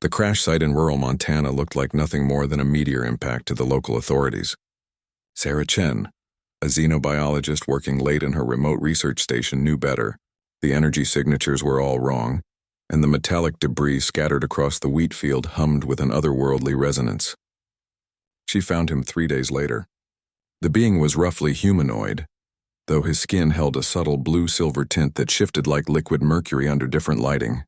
The crash site in rural Montana looked like nothing more than a meteor impact to the local authorities. Sarah Chen, a xenobiologist working late in her remote research station, knew better. The energy signatures were all wrong, and the metallic debris scattered across the wheat field hummed with an otherworldly resonance. She found him 3 days later. The being was roughly humanoid, though his skin held a subtle blue-silver tint that shifted like liquid mercury under different lighting.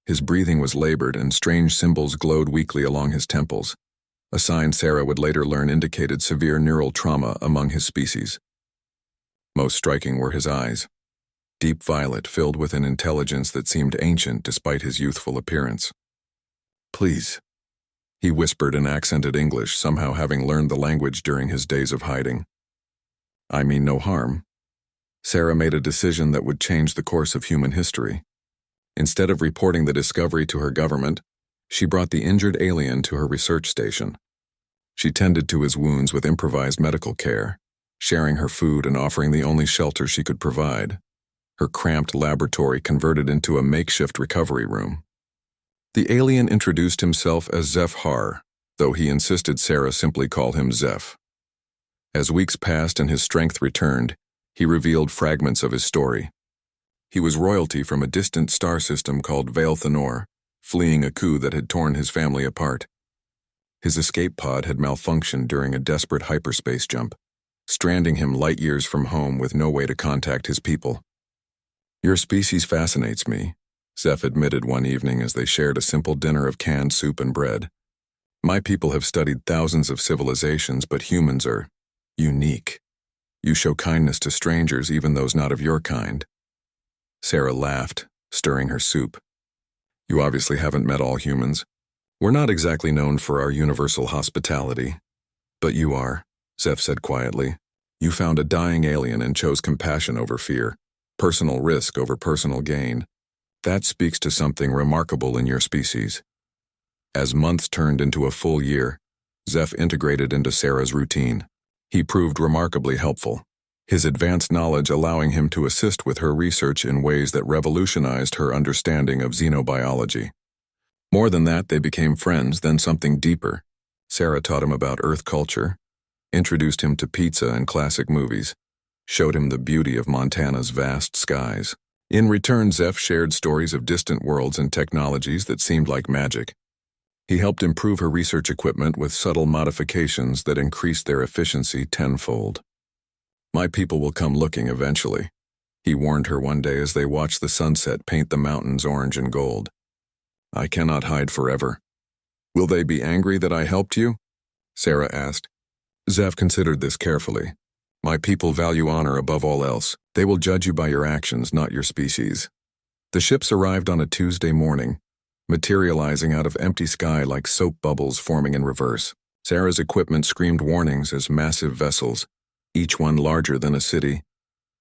His breathing was labored, and strange symbols glowed weakly along his temples, a sign Sarah would later learn indicated severe neural trauma among his species. Most striking were his eyes, deep violet filled with an intelligence that seemed ancient despite his youthful appearance. "Please," he whispered in accented English, somehow having learned the language during his days of hiding. "I mean no harm." Sarah made a decision that would change the course of human history. Instead of reporting the discovery to her government, she brought the injured alien to her research station. She tended to his wounds with improvised medical care, sharing her food and offering the only shelter she could provide, her cramped laboratory converted into a makeshift recovery room. The alien introduced himself as Zeph Har, though he insisted Sarah simply call him Zeph. As weeks passed and his strength returned, he revealed fragments of his story. He was royalty from a distant star system called Vale Thanor, fleeing a coup that had torn his family apart. His escape pod had malfunctioned during a desperate hyperspace jump, stranding him light years from home with no way to contact his people. "Your species fascinates me," Zeph admitted one evening as they shared a simple dinner of canned soup and bread. "My people have studied thousands of civilizations, but humans are unique. You show kindness to strangers, even those not of your kind." Sarah laughed, stirring her soup. "You obviously haven't met all humans. We're not exactly known for our universal hospitality. But you are," Zeph said quietly. "You found a dying alien and chose compassion over fear, personal risk over personal gain. That speaks to something remarkable in your species." As months turned into a full year, Zeph integrated into Sarah's routine. He proved remarkably helpful, his advanced knowledge allowing him to assist with her research in ways that revolutionized her understanding of xenobiology. More than that, they became friends, then something deeper. Sarah taught him about Earth culture, introduced him to pizza and classic movies, showed him the beauty of Montana's vast skies. In return, Zeph shared stories of distant worlds and technologies that seemed like magic. He helped improve her research equipment with subtle modifications that increased their efficiency tenfold. "My people will come looking eventually," he warned her one day as they watched the sunset paint the mountains orange and gold. "I cannot hide forever." "Will they be angry that I helped you?" Sarah asked. Zeph considered this carefully. "My people value honor above all else. They will judge you by your actions, not your species." The ships arrived on a Tuesday morning, materializing out of empty sky like soap bubbles forming in reverse. Sarah's equipment screamed warnings as massive vessels, each one larger than a city,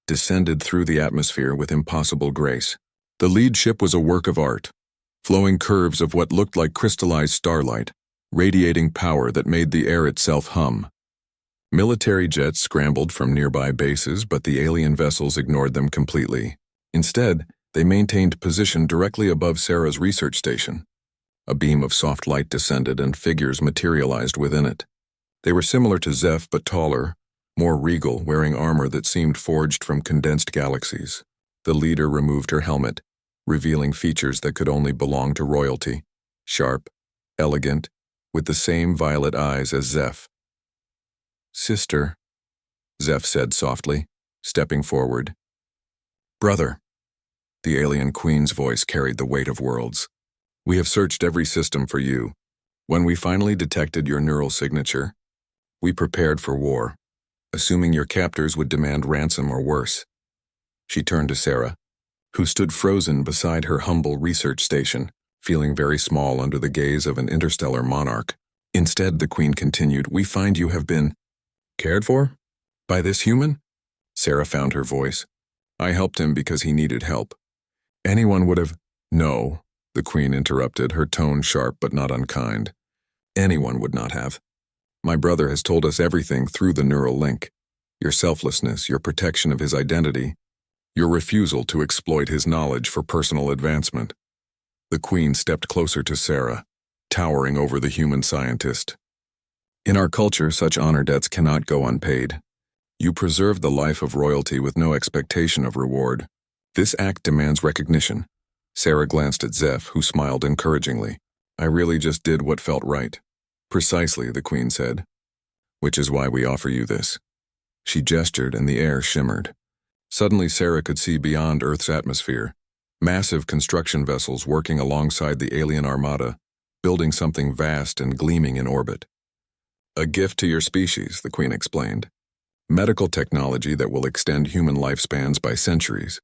descended through the atmosphere with impossible grace. The lead ship was a work of art, flowing curves of what looked like crystallized starlight, radiating power that made the air itself hum. Military jets scrambled from nearby bases, but the alien vessels ignored them completely. Instead, they maintained position directly above Sarah's research station. A beam of soft light descended and figures materialized within it. They were similar to Zeph, but taller, more regal, wearing armor that seemed forged from condensed galaxies. The leader removed her helmet, revealing features that could only belong to royalty. Sharp, elegant, with the same violet eyes as Zeph. "Sister," Zeph said softly, stepping forward. "Brother." The alien queen's voice carried the weight of worlds. "We have searched every system for you. When we finally detected your neural signature, we prepared for war, assuming your captors would demand ransom or worse." She turned to Sarah, who stood frozen beside her humble research station, feeling very small under the gaze of an interstellar monarch. "Instead," the queen continued, "we find you have been cared for? By this human?" Sarah found her voice. "I helped him because he needed help. Anyone would have—" "No," the queen interrupted, her tone sharp but not unkind. "Anyone would not have. My brother has told us everything through the neural link. Your selflessness, your protection of his identity, your refusal to exploit his knowledge for personal advancement." The Queen stepped closer to Sarah, towering over the human scientist. In our culture, such honor debts cannot go unpaid. You preserved the life of royalty with no expectation of reward. This act demands recognition. Sarah glanced at Zeph, who smiled encouragingly. I really just did what felt right. Precisely, the Queen said. Which is why we offer you this. She gestured and the air shimmered. Suddenly Sarah could see beyond Earth's atmosphere. Massive construction vessels working alongside the alien armada, building something vast and gleaming in orbit. A gift to your species, the Queen explained. Medical technology that will extend human lifespans by centuries.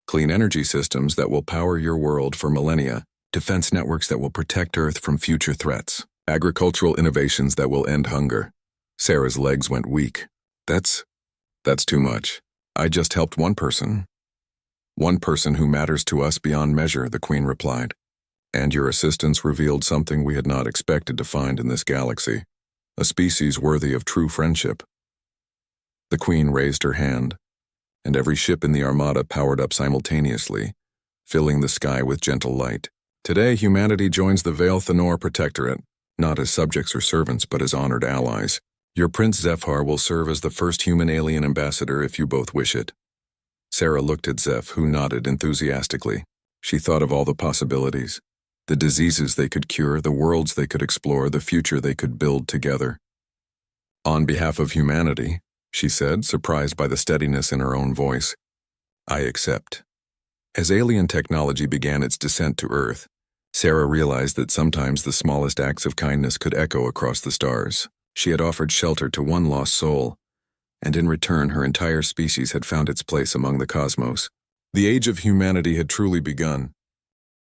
Clean energy systems that will power your world for millennia. Defense networks that will protect Earth from future threats. Agricultural innovations that will end hunger. Sarah's legs went weak. That's too much. I just helped one person. One person who matters to us beyond measure, the Queen replied. And your assistance revealed something we had not expected to find in this galaxy. A species worthy of true friendship. The Queen raised her hand, and every ship in the armada powered up simultaneously, filling the sky with gentle light. Today, humanity joins the Vale Thanor Protectorate, not as subjects or servants, but as honored allies. Your Prince Zephyr will serve as the first human-alien ambassador if you both wish it. Sarah looked at Zeph, who nodded enthusiastically. She thought of all the possibilities. The diseases they could cure, the worlds they could explore, the future they could build together. On behalf of humanity, she said, surprised by the steadiness in her own voice, I accept. As alien technology began its descent to Earth, Sarah realized that sometimes the smallest acts of kindness could echo across the stars. She had offered shelter to one lost soul, and in return her entire species had found its place among the cosmos. The age of humanity had truly begun,